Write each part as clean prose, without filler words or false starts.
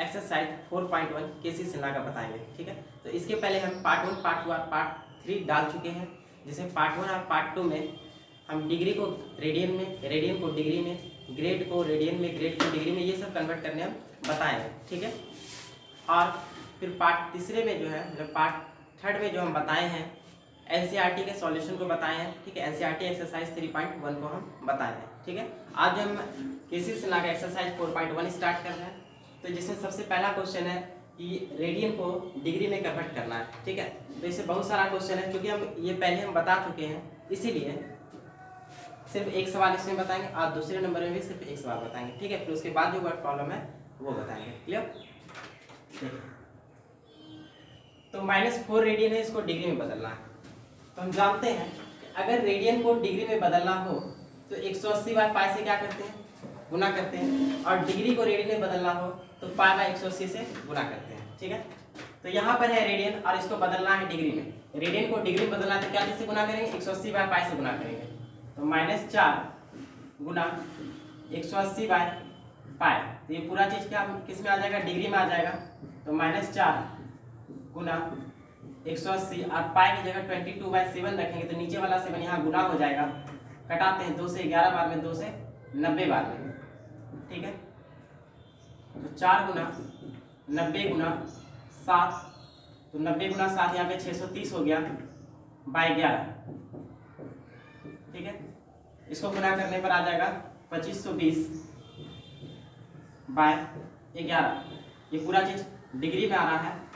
Exercise 4.1 केसी सिन्हा का बताएंगे। ठीक है, तो इसके पहले हम पार्ट 1, पार्ट 2 और पार्ट 3 डाल चुके हैं। जैसे पार्ट 1 और पार्ट 2 में हम डिग्री को रेडियन में, रेडियन को डिग्री में, ग्रेड को रेडियन में, ग्रेड को डिग्री में, ये सब कन्वर्ट करने हम बताएंगे। ठीक है, और फिर पार्ट तीसरे में जो है, मतलब पार्ट थर्ड में जो हम बताए हैं एनसीईआरटी के सॉल्यूशन को बताए हैं। ठीक है, एनसीईआरटी एक्सरसाइज 3.1 को हम बताए हैं। ठीक है, आज हम केसी सिन्हा का एक्सरसाइज 4.1 स्टार्ट कर रहे हैं। तो जिसमें सबसे पहला क्वेश्चन है कि रेडियन को डिग्री में कन्वर्ट करना है। ठीक है, तो इससे बहुत सारा क्वेश्चन है, क्योंकि हम ये पहले हम बता चुके हैं, इसीलिए सिर्फ एक सवाल इसमें बताएंगे और दूसरे नंबर में भी सिर्फ एक सवाल बताएंगे। ठीक है, फिर उसके बाद जो वर्ड प्रॉब्लम है वो बताएंगे। क्लियर? तो -4 रेडियन है, इसको डिग्री में बदलना है। तो हम जानते हैं कि अगर रेडियन को डिग्री में बदलना हो तो 180 बार पाई से क्या करते हैं, गुना करते हैं, और डिग्री को रेडियन में बदलना हो तो पाई बाय 180 से गुना करते हैं। ठीक है, तो यहाँ पर है रेडियन और इसको बदलना है डिग्री में। रेडियन को डिग्री में बदलना है तो क्या चीज से गुना करेंगे, 180 बाय पाई से गुना करेंगे। तो -4 गुना 180 बाय पाई, तो ये पूरा चीज क्या किस में आ जाएगा, डिग्री में आ जाएगा। तो -4 गुना 180 और पाई की जगह 22/7 रखेंगे तो नीचे वाला 7 यहाँ गुना हो जाएगा। कटाते हैं 2 से 11 बार में, 2 से 90 बार में। ठीक है, तो 4 गुना 90 गुना 7, तो 90 गुना 7 यहाँ पे 630 हो गया बाय 11। ठीक है, इसको गुना करने पर आ जाएगा 2520 बाय 11। ये पूरा चीज डिग्री में आ रहा है।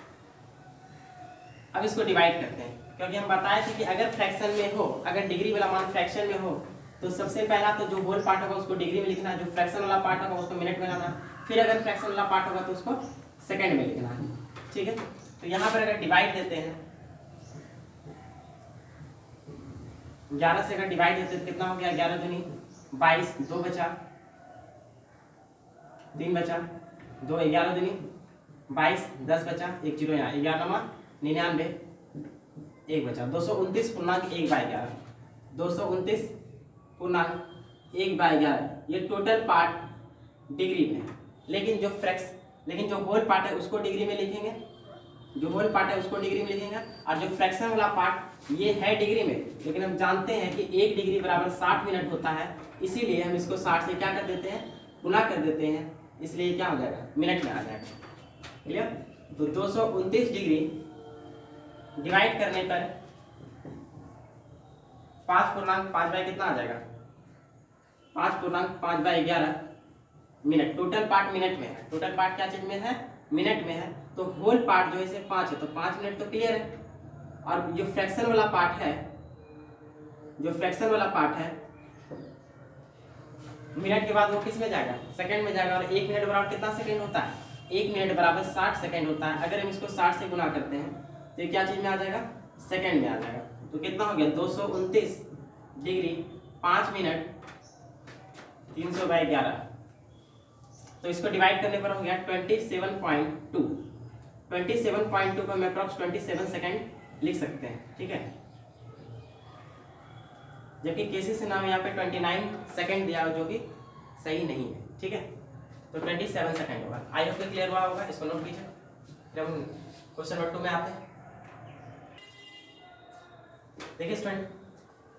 अब इसको डिवाइड करते हैं, क्योंकि हम बताए थे कि अगर फ्रैक्शन में हो, अगर डिग्री वाला मान फ्रैक्शन में हो तो सबसे पहला तो जो होल पार्ट होगा उसको डिग्री में लिखना है, जो फ्रैक्शन वाला पार्ट होगा उसको मिनट में लाना है, फिर अगर फ्रैक्शन वाला पार्ट होगा तो उसको सेकंड में लिखना है। ठीक है, तो यहाँ पर अगर डिवाइड देते हैं 11 से अगर डिवाइड देते हैं तो कितना हो गया, 11 दूनी 22, 2 बचा, 3 बचा, 2, 11 दूनी 22, 10 बचा, 1 0 यहाँ, 11 99, 1 बचा, 229.1/11, 229.1/11। ये टोटल पार्ट डिग्री में है, लेकिन जो होल पार्ट है उसको डिग्री में लिखेंगे, जो होल पार्ट है उसको डिग्री में लिखेंगे, और जो फ्रैक्शन वाला पार्ट ये है डिग्री में, लेकिन हम जानते हैं कि 1 डिग्री बराबर 60 मिनट होता है, इसीलिए हम इसको 60 से क्या कर देते हैं, गुना कर देते हैं, इसलिए क्या हो जाएगा, मिनट में आ जाएगा। क्लियर? तो 229 डिग्री डिवाइड करने पर 5.5 बाई कितना आ जाएगा, 5.5/11 मिनट। टोटल पार्ट मिनट में है, टोटल पार्ट क्या चीज में है, मिनट में है। तो होल पार्ट जो है इसे 5 है, तो 5 मिनट तो क्लियर है। और जो फ्रैक्शन वाला पार्ट है, जो फ्रैक्शन वाला पार्ट है मिनट के बाद वो किस में जाएगा, सेकंड में जाएगा। और 1 मिनट बराबर कितना सेकंड होता है, 1 मिनट बराबर 60 सेकंड होता है। अगर हम इसको 60 से गुना करते हैं तो ये क्या चीज में आ जाएगा, सेकंड में आ जाएगा। तो कितना हो गया, 229 डिग्री 5 मिनट 300/11। तो इसको डिवाइड करने पर हो गया 27.2। 27.2 को हम अप्रॉक्स 27 सेकंड लिख सकते हैं। ठीक है, जबकि केसी सिन्हा में यहाँ पे 29 सेकंड दिया हो, जो कि सही नहीं है। ठीक है, तो 27 सेकंड होगा। आई होप क्लियर हुआ होगा, इसको नोट कीजिए। फिर हम क्वेश्चन नंबर 2 में आते हैं। देखिए स्टूडेंट,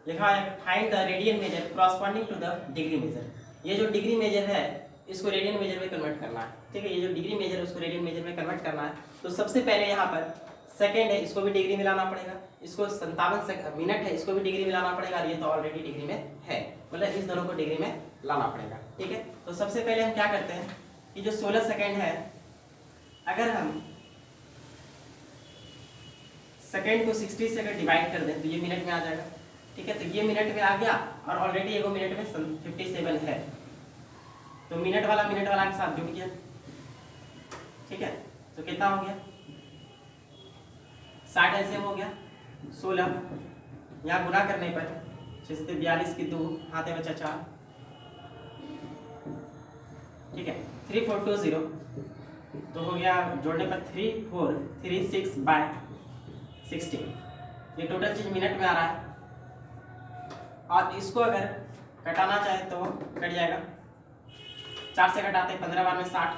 लिखा है find the radian measure corresponding to the degree measure. ये जो डिग्री मेजर है इसको रेडियन मेजर में कन्वर्ट करना है। ठीक है, ये जो डिग्री मेजर है उसको रेडियन मेजर में कन्वर्ट करना है। तो सबसे पहले यहाँ पर सेकंड है, इसको भी डिग्री में लाना पड़ेगा। इसको 57 मिनट है, इसको भी डिग्री में लाना पड़ेगा। और ये तो ऑलरेडी डिग्री में है, मतलब इस दोनों को डिग्री में लाना पड़ेगा। ठीक है, तो सबसे पहले हम क्या करते हैं कि जो 16 सेकंड है, अगर हम सेकंड को 60 से अगर डिवाइड कर दें तो ये मिनट में आ जाएगा। ठीक है, तो ये मिनट में आ गया और ऑलरेडी एगो मिनट में 57 है, तो मिनट वाला के साथ जुड़ गया। ठीक है, तो कितना हो गया, 60 एलसीएम हो गया, 16 यहाँ गुना करने पर 6 से 42 की 2 हाथे बचा 4। ठीक है, 3420 तो हो गया, जोड़ने पर 3436/16। ये टोटल चीज मिनट में आ रहा है। और इसको अगर कटाना चाहे तो कट जाएगा, 4 से घटाते 15 बार में 60,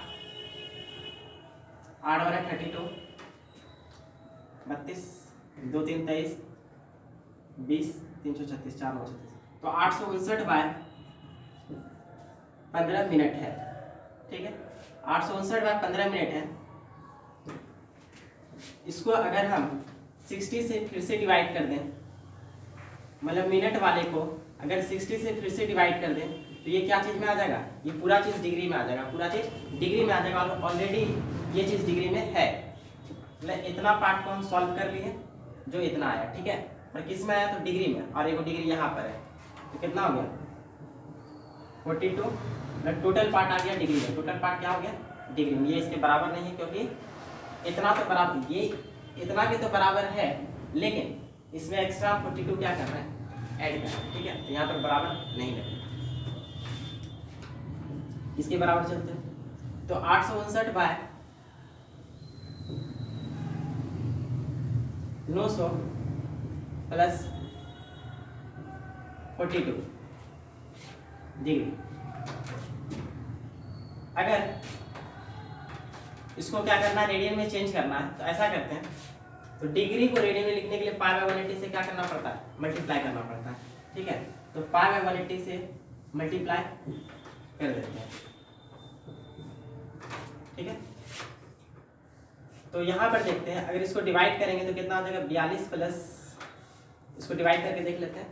8 बना 32, 32, 2 3 23, 20, 336, 4 9 36, तो 859 बाय 15 मिनट है। ठीक है, 859 बाय 15 मिनट है। इसको अगर हम 60 से फिर से डिवाइड कर दें, मतलब मिनट वाले को अगर 60 से फिर से डिवाइड कर दें, तो ये क्या चीज़ में आ जाएगा, ये पूरा चीज़ डिग्री में आ जाएगा, पूरा चीज़ डिग्री में आ जाएगा। और ऑलरेडी ये चीज़ डिग्री में है, मतलब इतना पार्ट को हम सॉल्व कर लिए जो इतना आया। ठीक है, पर किस में आया, तो डिग्री में, और एक डिग्री यहाँ पर है, तो कितना हो गया 42, मतलब टोटल पार्ट आ गया डिग्री में। टोटल पार्ट क्या हो गया, डिग्री में। ये इसके बराबर नहीं है, क्योंकि इतना तो बराबर, ये इतना के तो बराबर है, लेकिन इसमें एक्स्ट्रा 42 क्या करना है, ऐड करना है। ठीक है, तो यहाँ पर बराबर नहीं है, इसके बराबर चलते हैं। तो 859 बाय 900 प्लस 42 डिग्री। अगर इसको क्या करना है, रेडियन में चेंज करना है, तो ऐसा करते हैं, तो डिग्री को रेडियन में लिखने के लिए पाई बाय 180 से क्या करना पड़ता है, मल्टीप्लाई करना पड़ता है। ठीक है, तो पाई बाय 180 से मल्टीप्लाई कर देते हैं। ठीक है, तो यहाँ पर देखते हैं, अगर इसको डिवाइड करेंगे तो कितना आ जाएगा, 42 प्लस, इसको डिवाइड करके देख लेते हैं,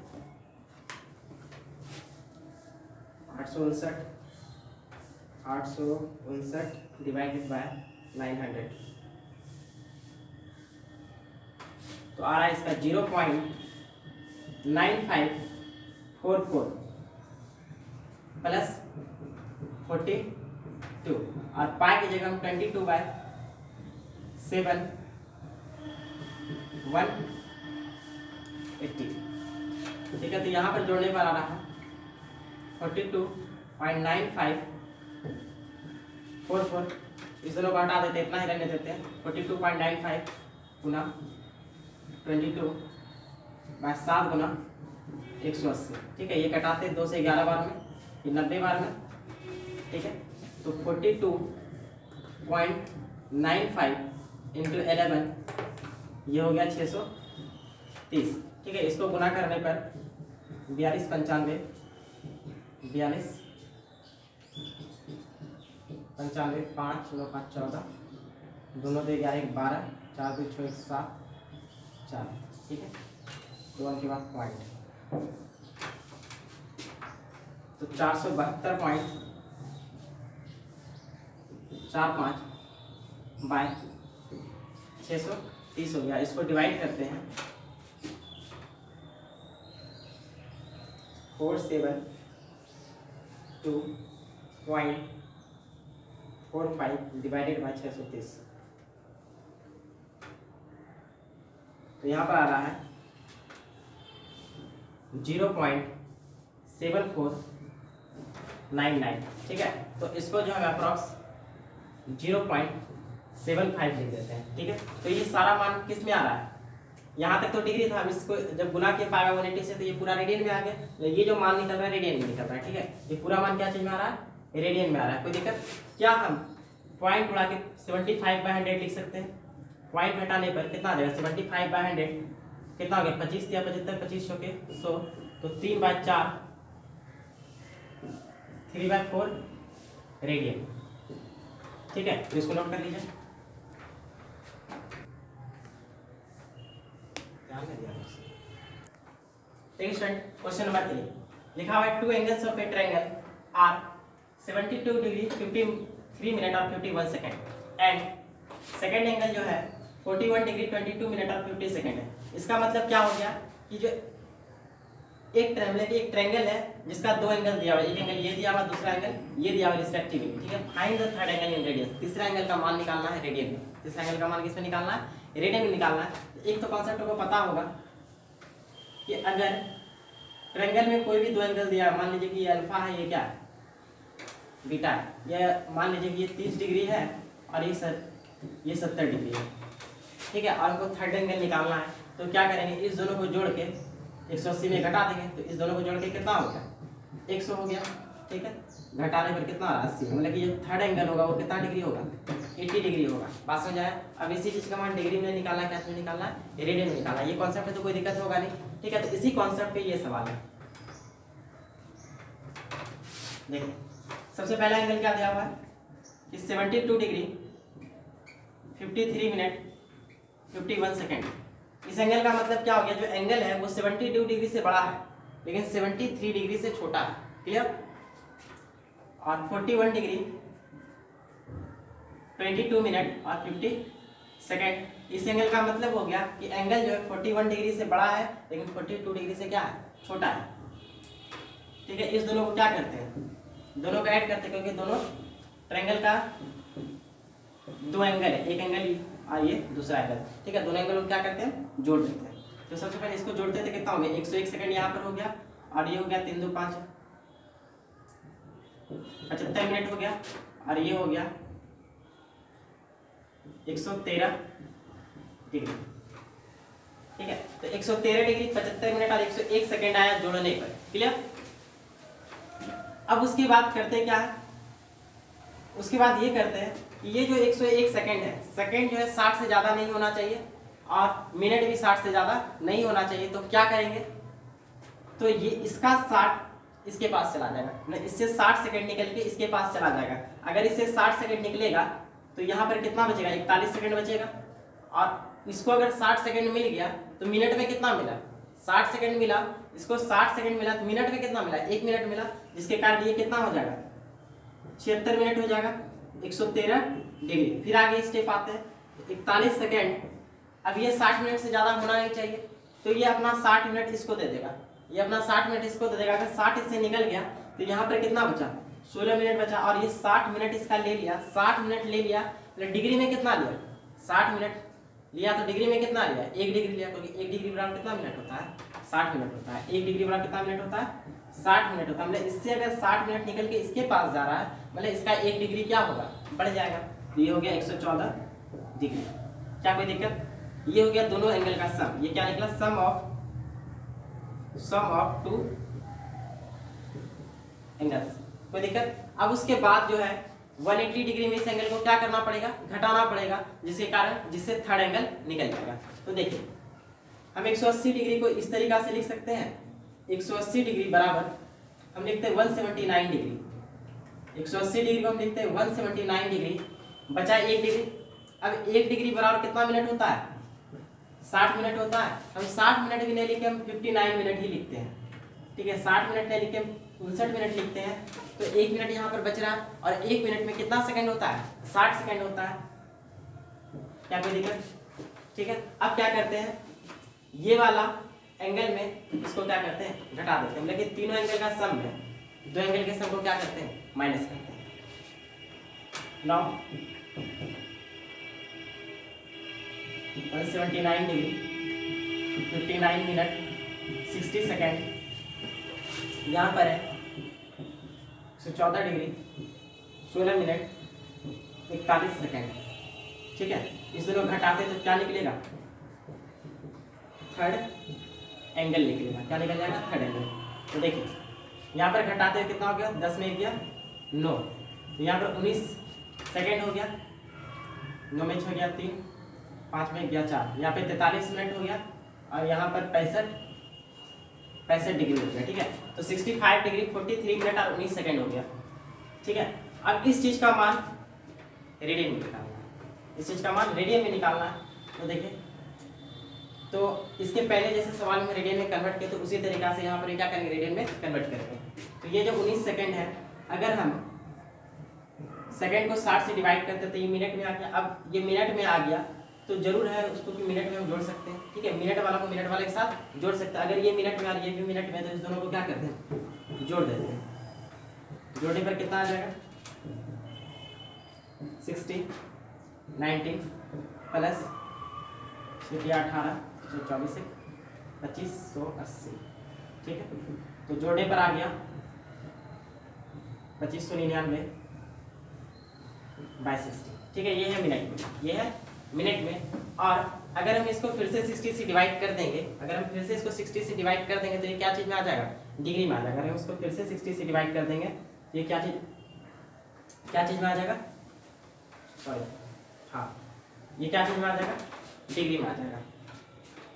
859 डिवाइडेड बाय 900, तो आ रहा है इसका 0.9544 प्लस 42, और पाई की जगह हम 22/7 180। ठीक है, तो यहाँ पर जोड़ने पर आ रहा है 42.9544, इस दोनों को हटा देते, इतना ही रहने देते हैं, 42.95 गुना 22/7 गुना 180। ठीक है, ये कटाते 2 से 11 बार में, ये 90 बार में। ठीक है, तो 42.95 इंटू 11, ये हो गया 630। ठीक है, इसको गुना करने पर 42 95 42 95 5 9 5 14, दोनों दे 11 12, 4 2 6 7 4। ठीक है, 2 के बाद पॉइंट, तो 472.45 बाय 630 हो गया। इसको डिवाइड करते हैं, 472.45 डिवाइडेड बाय 630, तो यहाँ पर आ रहा है 0.7499। ठीक है, तो इसको जो है अप्रॉक्स 0.75 लिख देते हैं। ठीक है, तो ये सारा मान किस में आ रहा है, यहाँ तक तो डिग्री था, अब इसको जब गुना के पाई बाय 180 से, तो ये पूरा रेडियन में आ गया। तो ये जो मान निकल रहा है रेडियन में निकल रहा है। ठीक है, ये पूरा मान क्या चीज में आ रहा है, रेडियन में आ रहा है। कोई दिक्कत क्या, हम पॉइंट उड़ा के 75/100 लिख सकते हैं। पॉइंट हटाने पर कितना आ जाएगा, 75/100 कितना हो गया, 25 या 75, 25 के 100, तो 3/4 3/4 रेडियन। ठीक है, तो इसको नोट कर लीजिए। स्टूडेंट, क्वेश्चन नंबर 3 लिखा हुआ है, 2 angles of a triangle are 72 degree 53 minute और 51 सेकंड, एंड सेकंड एंगल जो है 41 डिग्री 22 मिनट और 50 सेकंड है। इसका मतलब क्या हो गया कि जो एक ट्रायंगल है जिसका 2 एंगल दिया हुआ है, एक एंगल ये दिया हुआ, दूसरा एंगल ये दिया हुआ रिस्पेक्टिवली। ठीक है, find the third angle in radian, तीसरा एंगल का मान निकालना है रेडियन में। तीसरा एंगल का मान किस में निकालना है, रेडियन में निकालना है। एक तो कॉन्सेप्ट को पता होगा कि अगर ट्रायंगल में कोई भी 2 एंगल दिया, मान लीजिए कि ये अल्फा है, ये क्या है, बीटा है, ये मान लीजिए कि ये 30 डिग्री है और ये 70 डिग्री है। ठीक है, और हमको थर्ड एंगल निकालना है, तो क्या करेंगे, इस दोनों को जोड़ के 180 में घटा देंगे, तो इस दोनों को जोड़ के कितना हो गया, 100 हो गया। ठीक है, घटाने पर कितना आ रहा है 80, मतलब कि जो थर्ड एंगल होगा वो कितना डिग्री होगा 80 डिग्री होगा। बात समझ आया। अब इसी चीज का मान डिग्री में निकालना है, क्या में निकालना है, रेडियन में निकालना है। ये कॉन्सेप्ट है तो कोई दिक्कत होगा नहीं, ठीक है। तो इसी कॉन्सेप्ट पे ये सवाल है। देखिए सबसे पहला एंगल क्या दिया हुआ है कि 72 डिग्री 53 मिनट 51 सेकेंड। इस एंगल का मतलब क्या हो गया, जो एंगल है वो 72 डिग्री से बड़ा है लेकिन 73 डिग्री से छोटा है, क्लियर। और 41 डिग्री 22 मिनट और 50 सेकेंड। इस एंगल का मतलब हो गया कि एंगल जो है 41 डिग्री से बड़ा है लेकिन 42 डिग्री से क्या है, छोटा है, ठीक है। इस दोनों को क्या करते हैं, दोनों को ऐड करते हैं, क्योंकि दोनों ट्रायंगल का दो एंगल है, एक एंगल और ये दूसरा एंगल, ठीक है। दोनों एंगल को क्या करते हैं, जोड़ देते हैं। तो सबसे पहले इसको जोड़ते थे, कितना हो गया 101 सेकंड यहाँ पर हो गया और ये हो गया 3 2 5 75 मिनट हो गया और ये हो गया 113 डिग्री, ठीक है। तो 113 डिग्री 75 मिनट और 101 सेकंड आया जोड़ने पर, क्लियर। अब उसकी बात करते हैं क्या है, उसके बाद ये करते हैं कि ये जो 101 सेकंड है, सेकंड जो है 60 से ज़्यादा नहीं होना चाहिए और मिनट भी 60 से ज़्यादा नहीं होना चाहिए। तो क्या करेंगे, तो ये इसका 60 इसके पास चला जाएगा, इससे 60 सेकंड निकल के इसके पास चला जाएगा। अगर इससे 60 सेकंड निकलेगा तो यहाँ पर कितना बचेगा, 41 सेकंड बचेगा। और इसको अगर 60 सेकंड मिल गया तो मिनट में कितना मिला, 60 सेकंड मिला, इसको 60 सेकंड मिला तो मिनट में कितना मिला, 1 मिनट मिला, जिसके कारण ये कितना हो जाएगा 76 मिनट हो जाएगा 113 डिग्री। फिर आगे स्टेप आते हैं 41 सेकंड। अब ये 60 मिनट से ज़्यादा होना नहीं चाहिए, तो ये अपना 60 मिनट इसको दे देगा, ये अपना 60 मिनट इसको दे देगा। अगर 60 इससे निकल गया तो यहाँ पर कितना बचा, 16 मिनट बचा। और ये 60 मिनट इसका ले लिया, 60 मिनट ले लिया, तो डिग्री में कितना लिया, 60 मिनट लिया तो डिग्री में कितना लिया, 1 डिग्री लिया, क्योंकि 1 डिग्री बराबर कितना मिनट होता है, 60 मिनट होता है। 1 डिग्री बराबर कितना मिनट होता है, 60 मिनट होता है। मतलब इससे अगर 60 मिनट निकल के इसके पास जा रहा है, मतलब इसका 1 डिग्री क्या होगा, बढ़ जाएगा। तो ये हो गया 114 डिग्री। क्या कोई दिक्कत, ये हो गया दोनों एंगल का सम। ये क्या निकला, सम ऑफ टू एंगल्स। कोई दिक्कत। अब उसके बाद जो है 180 डिग्री में इस एंगल को क्या करना पड़ेगा, घटाना पड़ेगा, जिसके कारण जिससे थर्ड एंगल निकल जाएगा। तो देखिए हम 180 डिग्री को इस तरीका से लिख सकते हैं, 180 डिग्री बराबर हम लिखते हैं 179 डिग्री। 180 डिग्री को हम लिखते हैं 179 डिग्री, बचा 1 डिग्री। अब 1 डिग्री बराबर कितना मिनट होता है, 60 मिनट होता है। हम 60 मिनट भी नहीं लिखे, हम 59 मिनट ही लिखते हैं, ठीक है। 60 मिनट नहीं लिखे, 59 मिनट लिखते हैं। तो 1 मिनट यहाँ पर बच रहा है और 1 मिनट में कितना सेकंड होता है, 60 सेकंड होता है। क्या कोई दिक्कत, ठीक है। अब क्या करते हैं, ये वाला एंगल में इसको क्या करते हैं, घटा देते हैं। लेकिन तीनों एंगल का सम है, दो एंगल के सम को क्या करते हैं, माइनस करते हैं। नाउ 179 डिग्री 59 मिनट 60 सेकेंड, यहाँ पर है 114 डिग्री 16 मिनट 41 सेकेंड, ठीक है। इस दोनों घटाते तो क्या निकलेगा, थर्ड एंगल निकलेगा। क्या निकल जाएगा, थर्ड एंगल। तो देखिए यहाँ पर घटाते हुए कितना हो गया, 10 में 1 गया 9, तो यहाँ पर 19 सेकेंड हो गया, 9 में 6 हो गया 3, 5 में 1 गया 4, यहाँ पे 43 मिनट हो गया और यहाँ पर 65 डिग्री हो गया, ठीक है। तो 65 डिग्री 43 मिनट और 19 सेकेंड हो गया, ठीक है। अब इस चीज़ का मान रेडियन में निकालना है, इस चीज़ का मान रेडियन में निकालना है। तो देखिए, तो इसके पहले जैसे सवाल में रेडियन में कन्वर्ट किया, तो उसी तरीका से यहाँ पर क्या करेंगे, रेडियन में कन्वर्ट करेंगे। तो ये जो 19 सेकेंड है, अगर हम सेकेंड को 60 से डिवाइड करते तो ये मिनट में आ गया। अब ये मिनट में आ गया तो जरूर है उसको कि मिनट में हम जोड़ सकते हैं, ठीक है। मिनट वाला को मिनट वाले के साथ जोड़ सकते हैं। अगर ये मिनट में और ये भी मिनट में, तो इस दोनों को क्या करते हैं, जोड़ देते हैं। जोड़ने पर कितना आ जाएगा, 60 19 प्लस 18 24 2580, ठीक है। तो जोड़ने पर आ गया 2599 बाई 60, ठीक है। ये है मिनट में, ये है मिनट में। और अगर हम इसको फिर से 60 से डिवाइड कर देंगे, अगर हम फिर से इसको 60 से डिवाइड कर देंगे तो ये क्या चीज़ में आ जाएगा, डिग्री में आ जाएगा। अगर हम इसको फिर से 60 से डिवाइड कर देंगे ये क्या चीज में आ जाएगा, सॉरी हाँ, ये क्या चीज में आ जाएगा, डिग्री में आ जाएगा।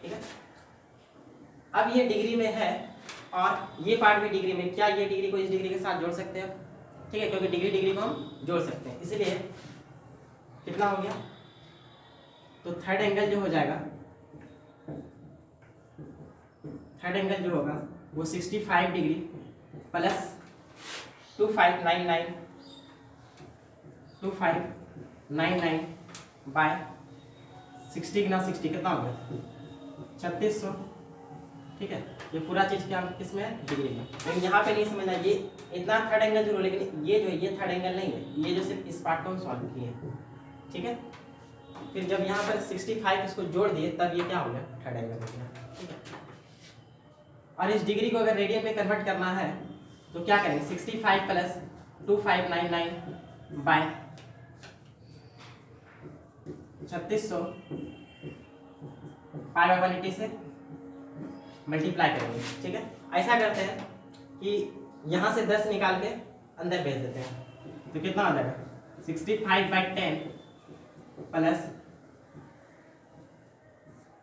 ठीक है, अब ये डिग्री में है और ये पार्ट भी डिग्री में, क्या ये डिग्री को इस डिग्री के साथ जोड़ सकते हैं? ठीक है, क्योंकि डिग्री को हम जोड़ सकते हैं, इसलिए कितना हो गया, तो थर्ड एंगल जो हो जाएगा, थर्ड एंगल जो होगा वो 65 डिग्री प्लस 2599 बाय 60 गुना 60 कितना हो गया, 3600। ठीक है, ये पूरा चीज क्या किसमें है, डिग्री में। लेकिन यहाँ पे नहीं समझना, ये इतना थर्ड एंगल जरूर, लेकिन ये जो है ये थर्ड एंगल नहीं है, ये जो सिर्फ इस पार्ट को हम सॉल्व किए हैं। ठीक है, फिर जब यहाँ पर 65 इसको जोड़ दिए तब ये क्या हो गया, थर्ड एंगल हो गया। ठीक है, और इस डिग्री को अगर रेडियन में कन्वर्ट करना है तो क्या करेंगे, 65 प्लस 2599 बाय 3600 पाई बाय 180 से मल्टीप्लाई करेंगे। ठीक है, ऐसा करते हैं कि यहाँ से 10 निकाल के अंदर भेज देते हैं, तो कितना आ जाएगा, 65/10 प्लस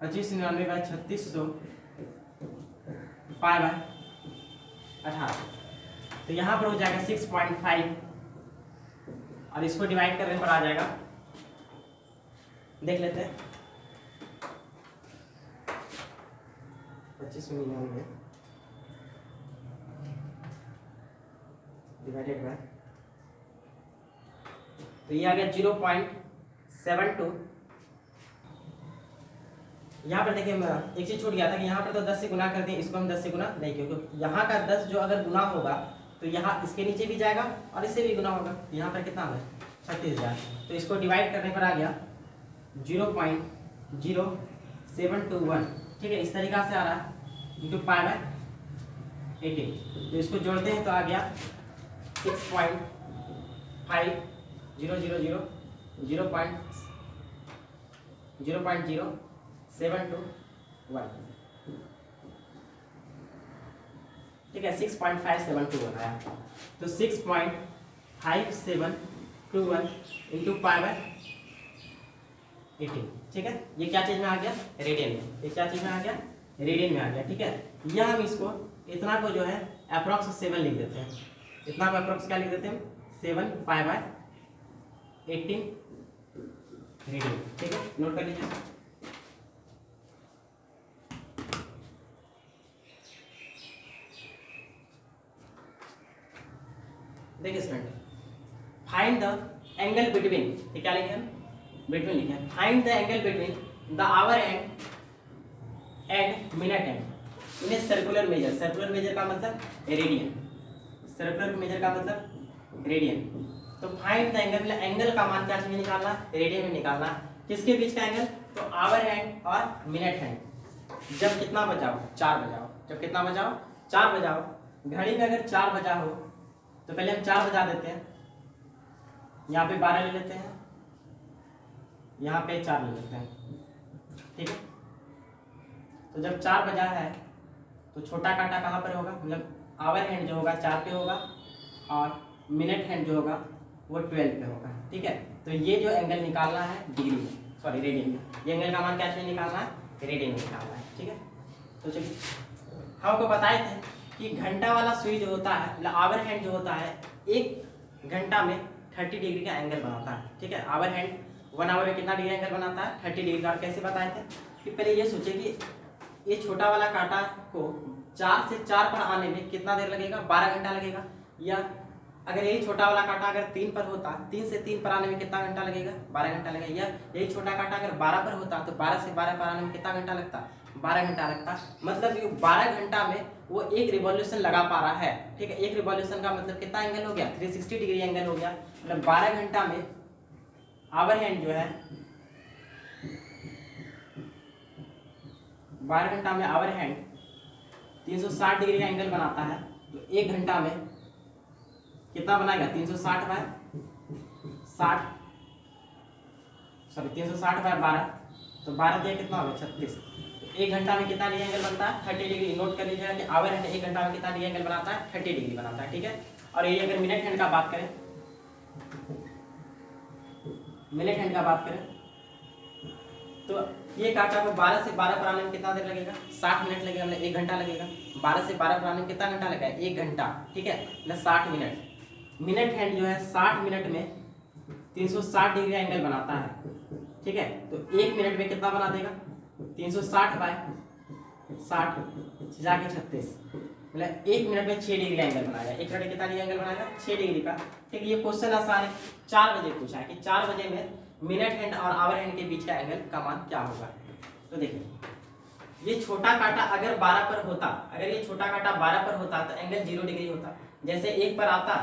2599/3600 पाई बाय 18, तो यहाँ पर हो जाएगा 6.5 और इसको डिवाइड करने पर आ जाएगा, देख लेते हैं, 2599 डिवाइडेड बाय, तो ये आ गया 0.72। यहाँ पर देखिए एक चीज छूट गया था कि यहाँ पर तो 10 से गुना कर दें, इसको हम 10 से गुना नहीं, क्योंकि यहाँ का 10 जो अगर गुना होगा तो यहाँ इसके नीचे भी जाएगा और इससे भी गुना होगा, यहाँ पर कितना होगा, 36,000। तो इसको डिवाइड करने पर आ गया 0.0721। ठीक है, इस तरीका से आ रहा है, इंटू पाई बाय 18, तो इसको जोड़ते हैं तो आ गया 6.5000 0.0721। ठीक है, 6.5721 आया, तो 6.5721 इंटू पाई बाय 18। ठीक है, ये क्या चीज में आ गया, रेडियन में, ये क्या चीज में आ गया, रेडियन में आ गया। ठीक है, यह हम इसको इतना को जो है अप्रॉक्स 7 लिख देते हैं, इतना को अप्रॉक्स क्या लिख देते हैं, 7 पाई बाय 18 रेडियन। ठीक है, नोट कर लीजिए। देखिए student, find the angle between, ये क्या लिखे हैं, बिटवीन लिखे हैं, find the angle between the hour and and minute and in circular measure. Circular measure का मतलब रेडियन, सर्कुलर मेजर का मतलब रेडियन। तो फाइंड द एंगल, एंगल का मान क्या चाहिए निकालना, रेडियन में निकालना। किसके बीच का एंगल, तो आवर हैंड और मिनट हैंड। जब कितना बजाओ, 4 बजाओ, जब कितना बजाओ, 4 बजाओ। घड़ी में अगर 4 बजा हो तो पहले हम 4 बजा देते हैं, यहाँ पे 12 ले लेते हैं, यहाँ पे 4 ले लेते हैं। ठीक है, तो जब 4 बजा है तो छोटा कांटा कहाँ पर होगा, मतलब आवर हैंड जो होगा 4 पे होगा और मिनट हैंड जो होगा वो 12 पे होगा। ठीक है, तो ये जो एंगल निकालना है डिग्री में, सॉरी रेडियन में, ये एंगल का मान क्या चाहिए निकालना है, रेडियन में निकालना है। ठीक है, तो चलिए हम आपको बताए थे कि घंटा वाला सुई जो होता है, मतलब आवर हैंड जो होता है, 1 घंटा में 30 डिग्री का एंगल बनाता है। ठीक है, आवर हैंड 1 आवर में कितना डिग्री एंगल बनाता है, 30 डिग्री का। और कैसे बताए थे कि पहले ये सोचे कि ये छोटा वाला कांटा को 4 से 4 पर आने में कितना देर लगेगा, 12 घंटा लगेगा। या अगर यही छोटा वाला कांटा अगर 3 पर होता, 3 से 3 पर आने में कितना घंटा लगेगा, 12 घंटा लगेगा। या यही छोटा कांटा अगर 12 पर होता तो 12 से 12 पर आने में कितना घंटा लगता, 12 घंटा लगता। मतलब ये 12 घंटा में वो एक रिवॉल्यूशन लगा पा रहा है। ठीक है, एक रिवॉल्यूशन का मतलब कितना एंगल हो गया, 360 डिग्री एंगल हो गया। मतलब 12 घंटा में आवर हैंड जो है, 12 घंटा में आवर हैंड 360 डिग्री का एंगल बनाता है। तो 1 घंटा में कितना बनाएगा, 360 बाय 12, तो 12 दिया कितना होगा, 36। तो 1 घंटा में कितना डिग्री एंगल बनता है, 30 डिग्री। नोट कर लीजिएगा कि आवर हैंड 1 घंटा में कितना डिग्री एंगल बनाता है, 30 डिग्री बनाता है। ठीक है, और ये अगर मिनट हैंड का बात करें, मिनट हैंड का बात करें तो ये काटा को 12 से 12 बनाने में कितना देर लगेगा? 60 मिनट लगेगा, मतलब 1 घंटा लगेगा। 12 से 12 बनाने में कितना घंटा लगेगा? 1 घंटा, ठीक है, मतलब 60 मिनट। मिनट हैंड जो है 60 मिनट में 360 डिग्री एंगल बनाता है, ठीक है। तो 1 मिनट में कितना बना देगा? 360 बाय 60 जाके 36, मतलब 1 मिनट में 6 डिग्री एंगल बनाएगा। 1 मिनट में कितना डिग्री एंगल बनाएगा? 6 डिग्री का, ठीक है। ये क्वेश्चन आसान है, 4 बजे पूछा है कि 4 बजे में मिनट हैंड और आवर हैंड के बीच का एंगल का मान क्या होगा। तो देखिए ये छोटा काटा अगर 12 पर होता, अगर ये छोटा काटा 12 पर होता तो एंगल 0 डिग्री होता। जैसे 1 पर आता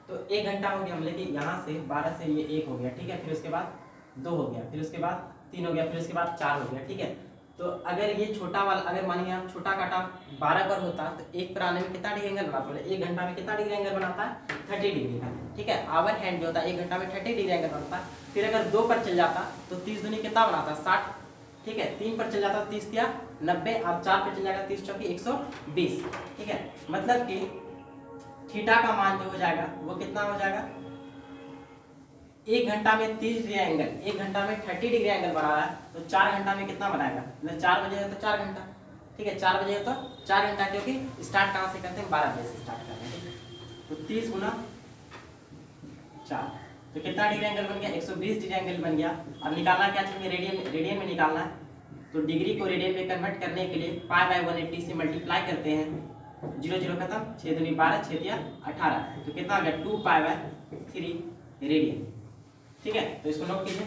तो 1 घंटा हो गया, मतलब कि यहाँ से 12 से ये 1 हो गया, ठीक है। फिर उसके बाद 2 हो गया, फिर उसके बाद 3 हो गया, फिर उसके बाद 4 हो गया, ठीक है। तो अगर ये छोटा वाला, अगर मानिए आप छोटा काटा 12 पर होता तो 1 पर आने में कितना डिग्री एंगल बनाता है? 1 घंटा में कितना डिग्री एंगल बनाता है? 30 डिग्री का, ठीक है। आवर हैंड जो होता है 1 घंटा में 30 डिग्री एंगल बनाता है। फिर अगर 2 पर चल जाता तो 30 दूनी कितना बनाता? 60, ठीक है। 3 पर चल जाता 30 या 90, और 4 पर चल जाएगा 30 चौकी 120, ठीक है। मतलब कि थीटा का मान जो हो जाएगा वो कितना हो जाएगा? 1 घंटा में 30 डिग्री एंगल, 1 घंटा में 30 डिग्री एंगल बना रहा है, तो 4 घंटा में कितना बनाएगा? मतलब 4 बजे है तो 4 घंटा, ठीक है। 4 बजे है तो 4 घंटा, क्योंकि स्टार्ट कहाँ से करते हैं? 12 बजे से स्टार्ट करते हैं, ठीक है। तो 30 गुना 4, तो कितना डिग्री एंगल बन गया? 120 डिग्री एंगल बन गया। अब निकालना क्या चाहिए? रेडियन, रेडियन में निकालना है। तो डिग्री को रेडियन में कन्वर्ट करने के लिए पाई बाय 180 से मल्टीप्लाई करते हैं। 0 0 खत्म, 6 दूनी 12, 6 दिया 18, तो कितना आ गया? 2 पाई बाय 3 रेडियन, ठीक है। तो इसको नोट कीजिए।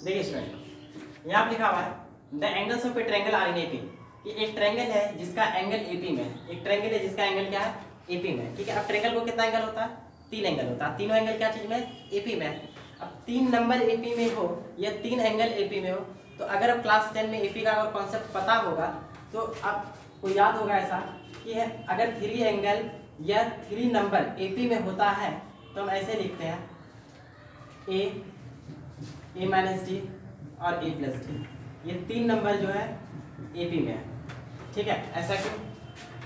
देखिए स्टूडेंट, यहाँ पे लिखा हुआ है the angles of a triangle are in AP, कि एक ट्रायंगल है जिसका एंगल एपी में है। एक ट्रायंगल है जिसका एंगल क्या है? एपी में, ठीक है। अब ट्रायंगल को कितना एंगल होता है? 3 एंगल होता है। तीनों एंगल क्या चीज में? एपी में। अब 3 नंबर एपी में हो या 3 एंगल एपी में हो, तो अगर अब क्लास 10 में एपी का अगर कॉन्सेप्ट पता होगा तो आपको याद होगा ऐसा कि है अगर 3 एंगल या 3 नंबर एपी में होता है तो हम ऐसे लिखते हैं ए माइनस डी और ए प्लस डी। ये 3 नंबर जो है एपी में है, ठीक है। ऐसा क्यों?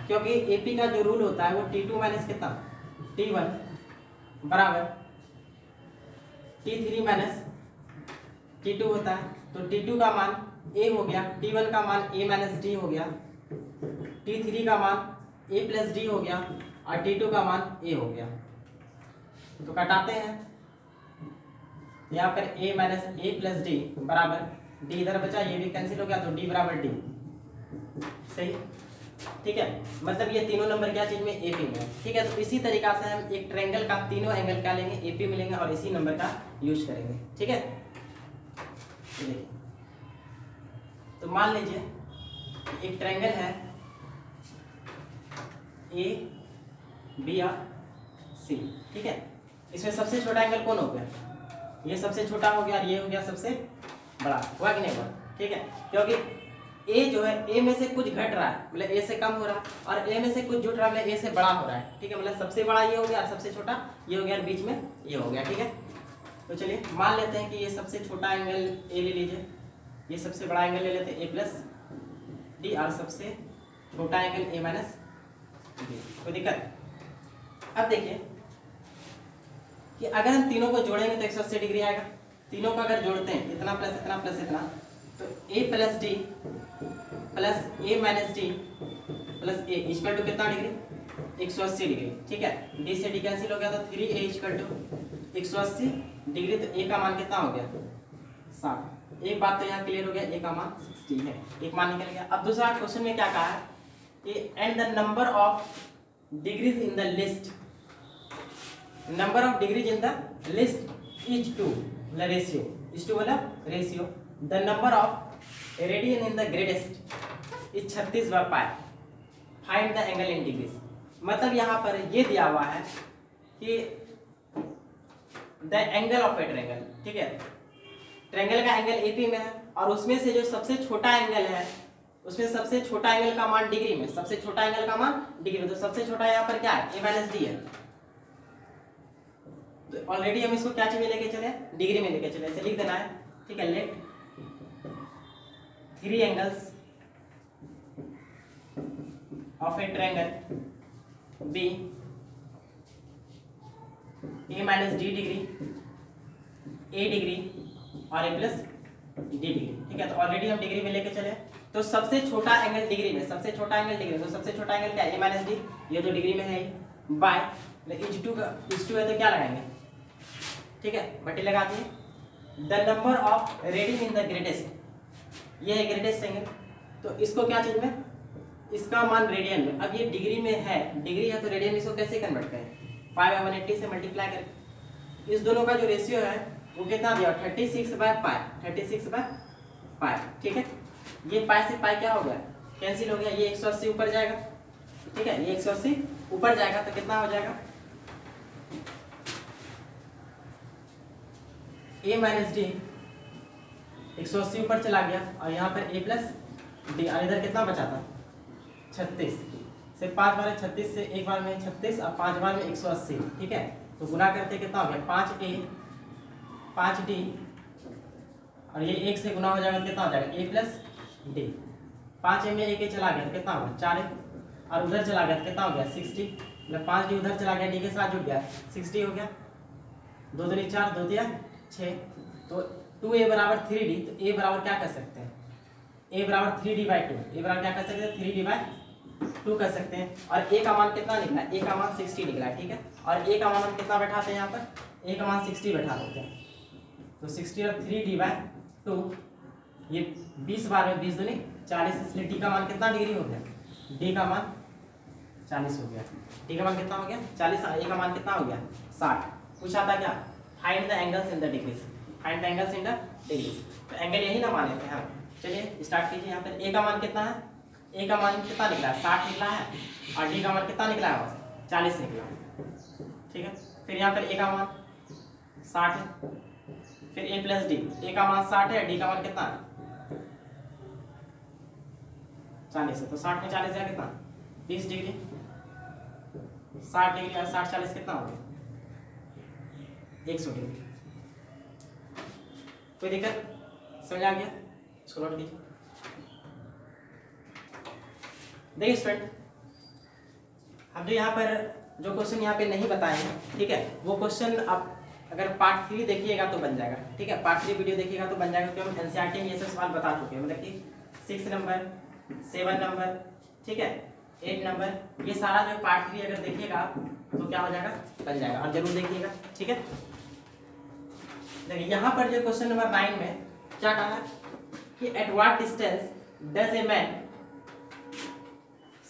क्योंकि एपी का जो रूल होता है वो T2 माइनस कितना? T1 बराबर T3 माइनस T2 होता है। तो T2 का मान A हो गया, T1 का मान A माइनस डी हो गया, T3 का मान A प्लस डी हो गया और T2 का मान A हो गया। तो घटाते हैं, यहाँ पर A minus A plus D बराबर D इधर बचा, ये भी कैंसिल हो गया, तो D बराबर D, सही, ठीक है। मतलब ये तीनों नंबर क्या चीज में? एपी में, ठीक है। तो इसी तरीका से हम एक ट्रायंगल का तीनों एंगल क्या लेंगे? एपी में लेंगे और इसी नंबर का यूज करेंगे, ठीक है। देखिए, तो मान लीजिए एक ट्रायंगल है ए बी और सी, ठीक है। इसमें सबसे छोटा एंगल कौन हो गया? ये सबसे छोटा हो गया और ये हो गया सबसे बड़ा, हुआ कि नहीं हुआ? ठीक है, क्योंकि ए जो है ए में से कुछ घट रहा है, मतलब ए से कम हो रहा है, और ए में से कुछ जुट रहा है, मतलब ए से बड़ा हो रहा है, ठीक है। मतलब सबसे बड़ा ये हो गया और सबसे छोटा ये हो गया और बीच में ये हो गया, ठीक है। तो चलिए मान लेते हैं कि ये सबसे छोटा एंगल ए ले लीजिए, ये सबसे बड़ा एंगल ले लेते हैं ए प्लस डी, और सबसे छोटा एंगल ए माइनस डी। कोई दिक्कत? अब देखिए कि अगर हम तीनों को जोड़ेंगे तो 180 डिग्री आएगा। तीनों को अगर जोड़ते हैं इतना प्लस इतना प्लस इतना, तो a plus D plus A minus D plus A equal to कितना डिग्री? 180 डिग्री, ठीक है। d से d कैंसिल हो गया तो 3a इक्वल टू 180 डिग्री। तो a का मान कितना हो गया? 60। एक बात तो यहाँ क्लियर हो गया, a का मान 60 है, एक मान निकल गया। अब दूसरा क्वेश्चन में क्या कहा है कि and the number of degrees in the list, number of degrees in the list is 2, मतलब रेशियो इज 2 मतलब ratio. The number of radian in the greatest is 36/पाई, find the angle in degrees. मतलब यहाँ पर ये दिया हुआ है कि the angle of a triangle, ठीक है। ट्रायंगल का एंगल एपी में है और उसमें से जो सबसे छोटा एंगल है उसमें सबसे छोटा एंगल का मान डिग्री में, सबसे छोटा एंगल का मान डिग्री में। तो सबसे छोटा यहाँ पर क्या है? ए माइनस डी है। तो ऑलरेडी हम इसको क्या चीज में लेके चले? डिग्री में लेके चले, ऐसे लिख देना है, ठीक है। Let 3 angles of a triangle B A minus D degree, A degree और ए प्लस डी डिग्री। ठीक है, तो ऑलरेडी हम डिग्री में लेके चले। तो सबसे छोटा एंगल डिग्री में, सबसे छोटा एंगल डिग्री में, तो सबसे छोटा एंगल क्या है, ए माइनस डी, ये जो डिग्री में है बाय इज टू है तो क्या लगाएंगे, ठीक है, बट्टी लगाते हैं। The number of radian in the greatest, ये है ग्रेटेस्ट एंगल, तो इसको क्या चाहिए, इसका मान रेडियन में। अब ये डिग्री में है, डिग्री है तो रेडियन में इसको कैसे कन्वर्ट करें, पाई बाय 180 से मल्टीप्लाई करें। इस दोनों का जो रेशियो है वो कितना दिया, 36/पाई, 36/पाई। ठीक है, ये पाई से पाई क्या हो गया, कैंसिल हो गया, ये 180 ऊपर जाएगा। ठीक है, ये 180 ऊपर जाएगा तो कितना हो जाएगा, a माइनस डी 180 ऊपर चला गया और यहाँ पर a प्लस डी, और इधर कितना बचा था 36, सिर्फ 5 बार 36 से एक बार में 36 और 5 बार में 180। ठीक है, तो गुना करते कितना हो गया 5a 5d, और ये 1 से गुना हो जाएगा तो कितना हो जाएगा a प्लस डी। 5a में 1 चला गया तो कितना होगा 4a, और उधर चला गया तो कितना हो गया 60, मतलब 5d उधर चला गया, डी के साथ जुड़ गया 60 हो गया, 2 दूनी 4, 2 दिया 6, तो 2a बराबर 3d, तो a बराबर क्या कर सकते हैं, a बराबर 3d/2, a बराबर क्या कर सकते हैं 3d/2 कर सकते हैं। और a का मान कितना निकला, a का मान 60 निकला है। ठीक है, और a का मान हम कितना बैठाते हैं यहाँ पर, a का मान 60 बैठा देते हैं, तो 60 और 3d/2, ये 20 बार में 20 दूनी 40, इसलिए d का मान कितना डिग्री हो गया, d का मान 40 हो गया, d का मान कितना हो गया 40, a का मान कितना हो गया 60। पूछा था क्या, find the angles in the degrees, find the angles in the degrees, तो एंगल यही ना माने थे हम। चलिए स्टार्ट कीजिए। यहाँ पर a का मान कितना है, a का मान कितना निकला है 60 निकला है, और d का मान कितना निकला है 40 निकला है। ठीक है, फिर यहाँ पर a का मान 60 है, फिर a प्लस डी, a का मान 60 है, d का मान कितना 40 है, तो 60 में 40 है कितना 20 डिग्री, 60 डिग्री और 60 40 कितना हो गया 100 डिग्री। कोई दिक्कत, समझ आ गया, इसको नोट कीजिए। देखिए स्टूडेंट, हम जो यहाँ पर जो क्वेश्चन यहाँ पे नहीं बताए हैं, ठीक है, वो क्वेश्चन आप अगर पार्ट 3 देखिएगा तो बन जाएगा। ठीक है, पार्ट 3 वीडियो देखिएगा तो बन जाएगा, क्योंकि हम एनसीईआरटी में ये सब सवाल बता चुके हैं, मतलब कि 6 नंबर 7 नंबर, ठीक है 8 नंबर, ये सारा जो पार्ट 3 अगर देखिएगा आप तो क्या हो जाएगा, बन जाएगा, और जरूर देखिएगा। ठीक है, देखिए यहाँ पर जो क्वेश्चन नंबर 9 में क्या कहा कि at what distance does a man,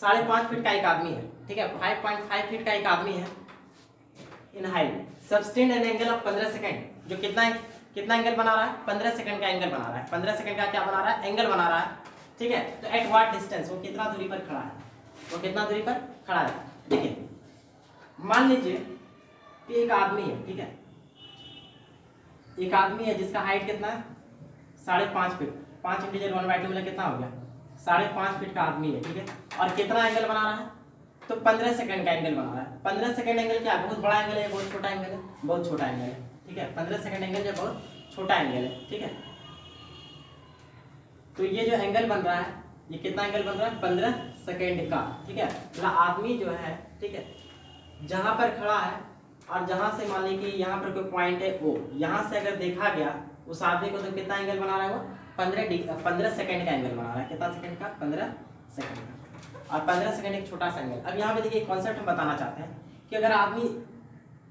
5.5 feet का एक आदमी है, ठीक है 5.5 फीट का एक आदमी है, in height sustain an angle of 15 second, जो कितना एंगल बना रहा है 15 सेकंड का एंगल बना रहा है, 15 सेकंड का क्या बना रहा है, एंगल बना रहा है। ठीक है, तो एट व्हाट डिस्टेंस, वो कितना दूरी पर खड़ा है, वो कितना दूरी पर खड़ा है। देखिए मान लीजिए कि एक आदमी है, ठीक है एक आदमी है जिसका हाइट कितना है 5.5 फीट, 5 × 1/2 मतलब कितना हो गया 5.5 फीट का आदमी है। ठीक है, और कितना एंगल बना रहा है, तो 15 सेकंड का एंगल बना रहा है। 15 सेकंड एंगल क्या है, बहुत बड़ा एंगल है, बहुत छोटा एंगल है, बहुत छोटा एंगल है। ठीक है, 15 सेकंड एंगल जो बहुत छोटा एंगल है। ठीक है, तो ये जो एंगल बन रहा है, ये कितना एंगल बन रहा है 15 सेकंड का। ठीक है, मतलब आदमी जो है, ठीक है जहां पर खड़ा है और जहां से मान लीजिए कि यहाँ पर कोई पॉइंट है वो, यहाँ से अगर देखा गया उस आदमी को, तो कितना एंगल बना रहा है वो 15 सेकंड का एंगल बना रहा है। कितना सेकंड का 15 सेकंड का, और 15 सेकंड एक छोटा सा एंगल। अब यहाँ पे देखिए कॉन्सेप्ट हम बताना चाहते हैं कि अगर आदमी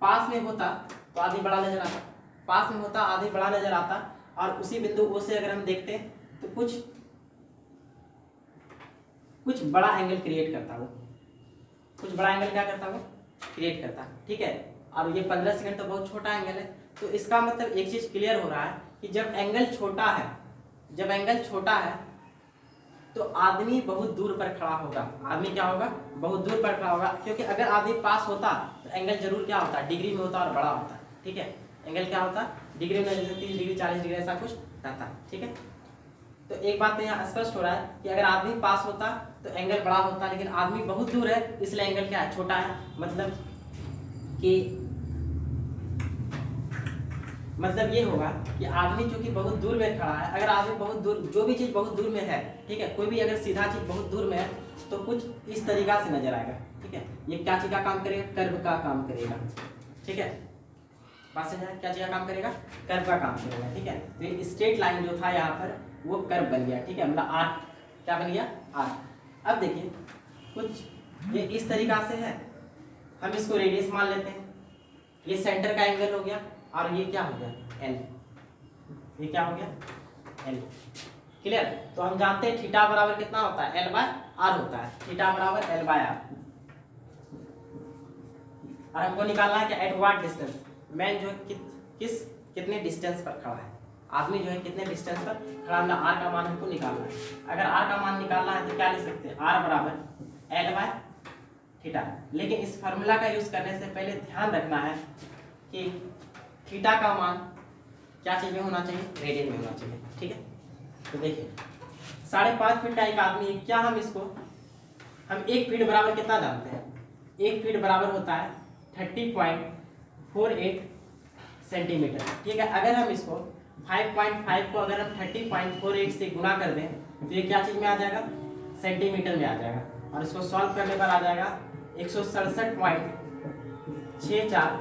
पास में होता तो आदमी बड़ा नजर आता, पास में होता आदमी बड़ा नजर आता, और उसी बिंदु ओ से अगर हम देखते तो कुछ बड़ा एंगल क्रिएट करता, वो कुछ बड़ा एंगल क्या करता वो क्रिएट करता। ठीक है, अब ये 15 सेकंड तो बहुत छोटा एंगल है, तो इसका मतलब एक चीज क्लियर हो रहा है कि जब एंगल छोटा है, जब एंगल छोटा है तो आदमी बहुत दूर पर खड़ा होगा। आदमी क्या होगा, बहुत दूर पर खड़ा होगा, क्योंकि अगर आदमी पास होता तो एंगल जरूर क्या होता, डिग्री में होता और बड़ा होता। ठीक है, एंगल क्या होता डिग्री में, जैसे 30 डिग्री 40 डिग्री ऐसा कुछ रहता। ठीक है, तो एक बात तो यहाँ स्पष्ट हो रहा है कि अगर आदमी पास होता तो एंगल बड़ा होता, लेकिन आदमी बहुत दूर है इसलिए एंगल क्या है, छोटा है। मतलब मतलब ये होगा कि आदमी जो कि बहुत दूर में खड़ा है, अगर आदमी बहुत दूर, जो भी चीज़ बहुत दूर में है, ठीक है, कोई भी अगर सीधा चीज़ बहुत दूर में है तो कुछ इस तरीका से नजर आएगा, ठीक है। ये क्या चीज़ का काम करेगा? कर्व का काम करेगा, ठीक है। बात समझ आया? क्या चीज़ का काम करेगा? कर्व का काम करेगा, ठीक है। तो ये स्ट्रेट लाइन जो था यहाँ पर वो कर्व बन गया, ठीक है, मतलब आर्क, क्या बन गया? आर्क। अब देखिए कुछ ये इस तरीका से है, हम इसको रेडियस मान लेते हैं, ये सेंटर का एंगल हो गया, और ये क्या हो गया? एल। ये क्या हो गया? एल। क्लियर? तो हम जानते हैं थीटा बराबर कितना होता है? एल बाय आर होता है। थीटा बराबर एल बाय आर। और हमको निकालना है कि एट व्हाट डिस्टेंस मैन जो है कितने डिस्टेंस पर खड़ा है, आदमी जो है कितने डिस्टेंस पर खड़ा है, आर का मान हमको निकालना है। अगर आर का मान निकालना है तो क्या लिख सकते हैं? आर बराबर एल बाय थीटा। लेकिन इस फार्मूला का यूज करने से पहले ध्यान रखना है कि थीटा का मान क्या चीज में होना चाहिए? रेडियन में होना चाहिए, ठीक है। तो देखिए 5.5 फीट का एक आदमी है, क्या हम इसको, हम 1 फीट बराबर कितना जानते हैं? 1 फीट बराबर होता है 30.48 सेंटीमीटर, ठीक है। अगर हम इसको 5.5 को अगर हम 30.48 से गुना कर दें तो ये क्या चीज में आ जाएगा? सेंटीमीटर में आ जाएगा। और इसको सॉल्व करने पर आ जाएगा 167.64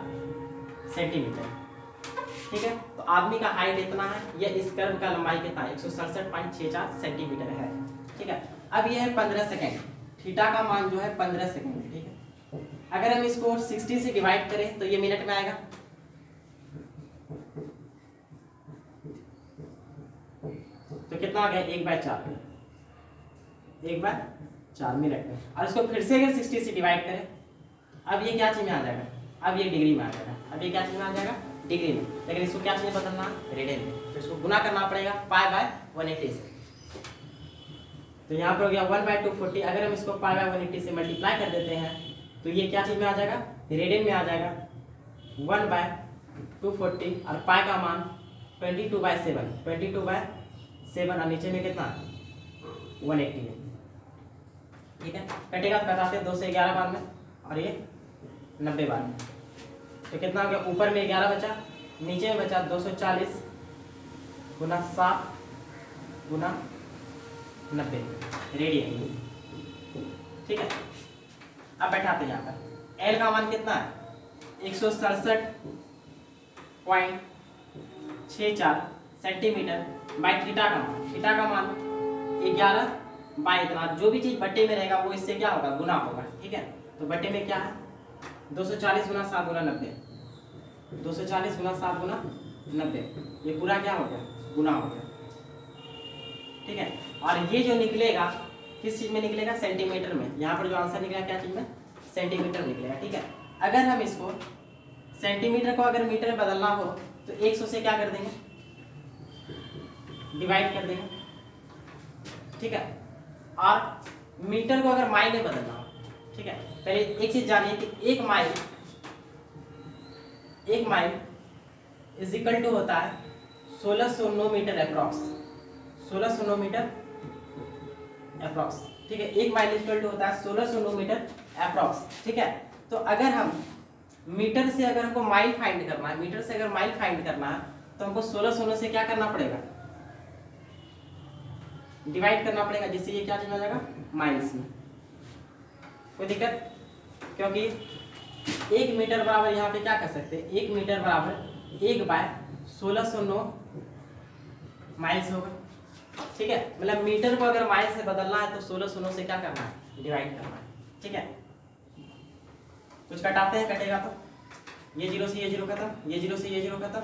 सेंटीमीटर, ठीक है। तो आदमी का हाइट इतना है, यह इस कर्व का लंबाई कितना है? 167.64 सेंटीमीटर है, ठीक है। अब यह है 15 सेकेंड, थीटा का मान जो है 15 सेकेंड, ठीक है। अगर हम इसको 60 से डिवाइड करें तो ये मिनट में आएगा, तो कितना आ गया? 1/4, 1/4 मिनट में। और इसको फिर से अगर 60 से डिवाइड करें, अब ये क्या चीज में आ जाएगा? अब ये डिग्री में आ जाएगा। अब ये क्या चीज में आ जाएगा? डिग्री में। लेकिन इसको क्या चीज बदलना? रेडियन में। तो इसको गुना करना पड़ेगा π/180 से। तो यहाँ पर हो गया 1/240। अगर हम इसको π/180 से मल्टीप्लाई कर देते हैं तो ये क्या चीज में आ जाएगा? रेडियन में आ जाएगा। 1/240 और पाई का मान 22/7, 22/7 और नीचे में कितना? 180 है, ठीक है। कटेगा तो कटाते हैं 2 से 11 बार में, और ये 90 बार में। तो कितना हो गया? ऊपर में 11 बचा, नीचे में बचा 240 गुना 7 गुना 90 रेडियन, ठीक है। अब बैठाते हैं यहाँ पर। एल का मान कितना है? 167.64 सेंटीमीटर बाई थीटा का मान। थीटा का मान 11 बाई इतना, जो भी चीज बट्टे में रहेगा वो इससे क्या होगा? गुना होगा, ठीक है। तो बट्टे में क्या है? 240 गुना 7 गुना 90, 240 गुना 7 गुना 90, ये पूरा क्या हो गया? गुना हो गया, ठीक है। और ये जो निकलेगा किस चीज में निकलेगा? सेंटीमीटर में। यहाँ पर जो आंसर निकलेगा क्या चीज में? सेंटीमीटर निकलेगा, ठीक है। अगर हम इसको सेंटीमीटर को अगर मीटर में बदलना हो तो 100 से क्या कर देंगे? डिवाइड कर देंगे, ठीक है। और मीटर को अगर माइल में बदलना हो, ठीक है। पहले एक चीज जानिए कि एक माइल इज इक्वल टू होता है 1609 मीटर अप्रॉक्स, 1609 मीटर अप्रॉक्स, ठीक है। एक माइल इक्वल टू होता है 1609 मीटर अप्रॉक्स, ठीक है। तो अगर हम मीटर से अगर हमको माइल फाइंड करना है, मीटर से अगर माइल फाइंड करना है तो हमको 1609 से क्या करना पड़ेगा? डिवाइड करना पड़ेगा, जिससे ये क्या चीज हो जाएगा? माइल्स में। कोई दिक्कत? क्योंकि 1 मीटर बराबर यहाँ पे क्या कर सकते हैं? 1 मीटर बराबर 1/1609 माइल्स होगा, ठीक है। मतलब मीटर को अगर माइल से बदलना है तो 1609 से क्या करना है? डिवाइड करना है, ठीक है। कुछ कटाते हैं, कटेगा तो ये 0 से ये 0 खत्म, ये 0 से ये 0 खत्म,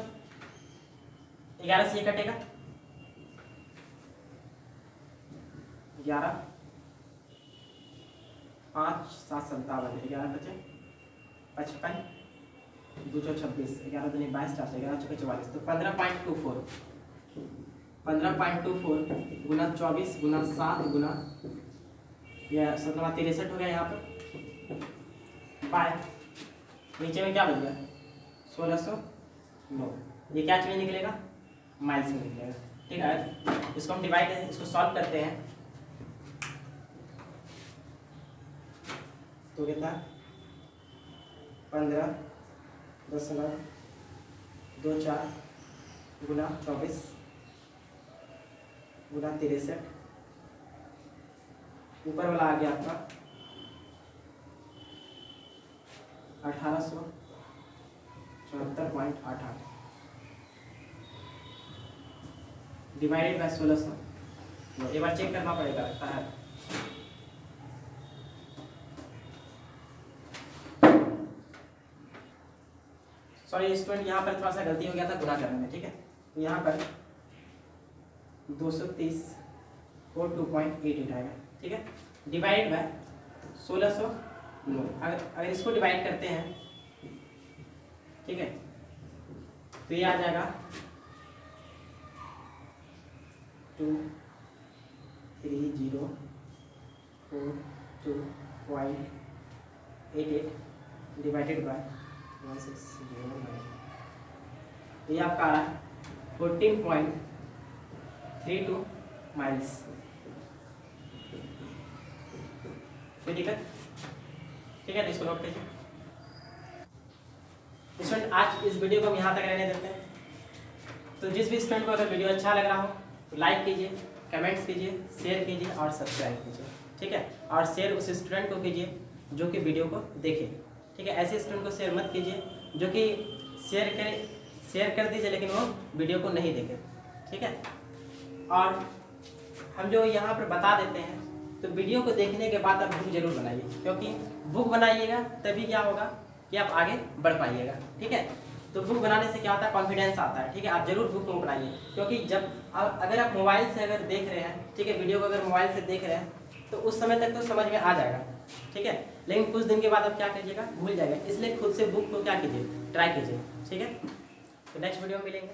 11 से ये कटेगा, 11 5 7 57, 11 बचे 55, 2 26, 11 दूनी 22, 4 11 चौके 44, तो 15.24 गुना 24 गुना 7 गुना यह 63 हो गया यहाँ पर बाय, नीचे में क्या बच गया? 1609। ये क्या चीज निकलेगा? माइल्स में निकलेगा, ठीक है। इसको हम डिवाइड, इसको सॉल्व करते हैं तो कितना? 15.24 गुना 24 गुना 63, ऊपर वाला आ गया आपका 1874.88 डिवाइडेड बाय 1600। एक बार चेक करना पड़ेगा, लगता है सॉरी स्टूडेंट, यहाँ पर थोड़ा सा गलती हो गया था गुना करने में, ठीक है। तो यहाँ पर 230 को 2.88 आएगा, ठीक है। डिवाइड बाय 1600, अगर इसको डिवाइड करते हैं, ठीक है, तो ये आ जाएगा 23042.88 डिवाइडेड बाय 1609, ये आपका आ रहा है 14.32 माइल्स। कोई दिक्कत? ठीक है, तो इसको नोट कीजिए। स्टूडेंट आज इस वीडियो को हम यहाँ तक रहने देते हैं। तो जिस भी स्टूडेंट को अगर वीडियो अच्छा लग रहा हो तो लाइक कीजिए, कमेंट्स कीजिए, शेयर कीजिए और सब्सक्राइब कीजिए, ठीक है। और शेयर उस स्टूडेंट को कीजिए जो कि वीडियो को देखे, ठीक है। ऐसे स्टूडेंट को शेयर मत कीजिए जो कि शेयर कर दीजिए लेकिन वो वीडियो को नहीं देखे, ठीक है। और हम जो यहाँ पर बता देते हैं तो वीडियो को देखने के बाद आप बुक जरूर बनाइए, क्योंकि बुक बनाइएगा तभी क्या होगा कि आप आगे बढ़ पाइएगा, ठीक है। तो बुक बनाने से क्या होता है, कॉन्फिडेंस आता है, ठीक है। आप जरूर बुक को बनाइए, क्योंकि जब अगर आप मोबाइल से अगर देख रहे हैं, ठीक है, वीडियो को अगर मोबाइल से देख रहे हैं तो उस समय तक तो समझ में आ जाएगा, ठीक है। लेकिन कुछ दिन के बाद आप क्या कीजिएगा, भूल जाएगा। इसलिए खुद से बुक को क्या कीजिए, ट्राई कीजिए, ठीक है। तो नेक्स्ट वीडियो में मिलेंगे।